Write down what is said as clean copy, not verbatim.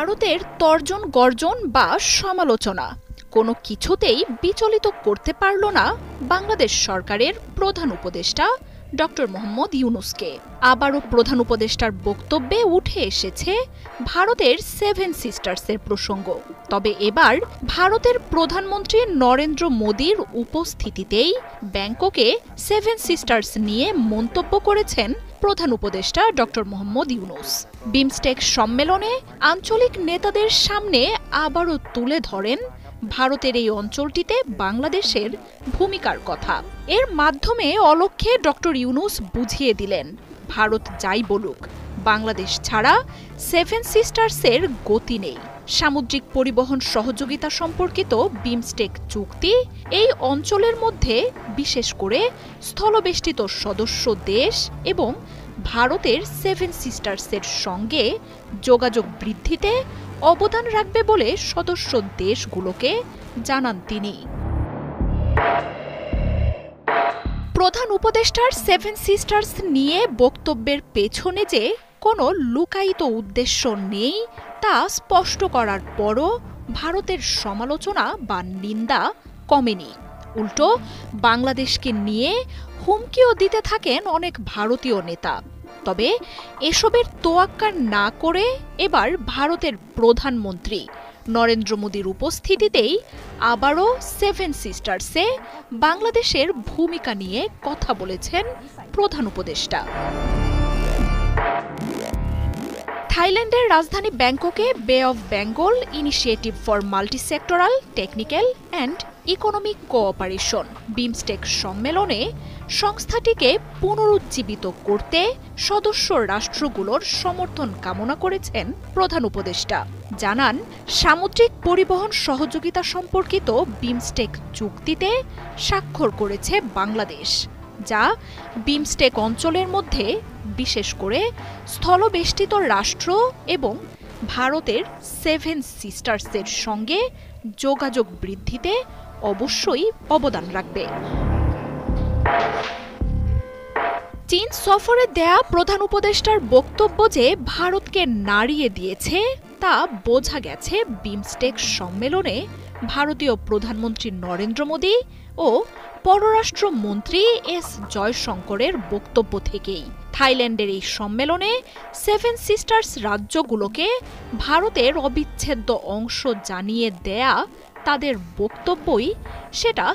ভারতের তর্জন গর্জন বা সমালোচনা কোনো কিছুতেই বিচলিত করতে পারল না বাংলাদেশ সরকারের প্রধান উপদেষ্টা ডক্টর মোহাম্মদ ইউনূসকে। আবারও প্রধান উপদেষ্টার বক্তব্যে উঠে এসেছে ভারতের সেভেন সিস্টার্সের প্রসঙ্গ। তবে এবার ভারতের প্রধানমন্ত্রী নরেন্দ্র মোদীর উপস্থিতিতেই ব্যাংককে সেভেন সিস্টার্স নিয়ে মন্তব্য করেছেন প্রধান উপদেষ্টা ডক্টর মোহাম্মদ ইউনূস। বিমস্টেক সম্মেলনে আঞ্চলিক নেতাদের সামনে আবারও তুলে ধরেন ভারতের এই অঞ্চলটিতে বাংলাদেশের ভূমিকার কথা। এর মাধ্যমে অলক্ষ্যে ডক্টর ইউনূস বুঝিয়ে দিলেন, ভারত যাই বলুক, বাংলাদেশ ছাড়া সেভেন সিস্টার্সের গতি নেই। সামুদ্রিক পরিবহন সহযোগিতা সম্পর্কিত বিমস্টেক চুক্তি এই অঞ্চলের মধ্যে বিশেষ করে স্থলবেষ্টিত সদস্য দেশ এবং ভারতের সেভেন সিস্টার্সের সঙ্গে যোগাযোগ বৃদ্ধিতে অবদান রাখবে বলে সদস্য দেশগুলোকে জানান তিনি। প্রধান উপদেষ্টার সেভেন সিস্টার্স নিয়ে বক্তব্যের পেছনে যে কোনো লুকায়িত উদ্দেশ্য নেই তা স্পষ্ট করার পরও ভারতের সমালোচনা বা নিন্দা কমেনি। উল্টো বাংলাদেশকে নিয়ে হুমকিও দিতে থাকেন অনেক ভারতীয় নেতা। তবে এসবের তোয়াক্কা না করে এবার ভারতের প্রধানমন্ত্রী নরেন্দ্র মোদীর উপস্থিতিতেই আবারও সেভেন সিস্টার্সে বাংলাদেশের ভূমিকা নিয়ে কথা বলেছেন প্রধান উপদেষ্টা। থাইল্যান্ডের রাজধানী ব্যাংককে বে of Bengal initiative for multi-sectoral technical and economic cooperation BIMSTEC সম্মেলনে সংস্থাটিকে পুনরুজ্জীবিত করতে সদস্য রাষ্ট্রগুলোর সমর্থন কামনা করেছেন প্রধান উপদেষ্টা। জানান, সামুদ্রিক পরিবহন সহযোগিতা সম্পর্কিত বিমস্টেক চুক্তিতে স্বাক্ষর করেছে বাংলাদেশ, যা বিমস্টেক অঞ্চলের মধ্যে বিশেষ করে স্থলবেষ্টিত রাষ্ট্র এবং ভারতের সেভেন সিস্টার্সের সঙ্গে যোগাযোগ বৃদ্ধিতে অবশ্যই অবদান রাখবে। চীন সফরে দেয়া প্রধান উপদেষ্টার বক্তব্য যে ভারতকে নাড়িয়ে দিয়েছে তা বোঝা গেছে বিমস্টেক সম্মেলনে ভারতীয় প্রধানমন্ত্রী নরেন্দ্র মোদী ও পররাষ্ট্রমন্ত্রী এস জয়শঙ্করের বক্তব্য থেকেই। থাইল্যান্ডের এই সম্মেলনে সেভেন সিস্টার্স রাজ্যগুলোকে ভারতের অবিচ্ছেদ্য অংশ জানিয়ে দেয়া তাদের বক্তব্যই সেটা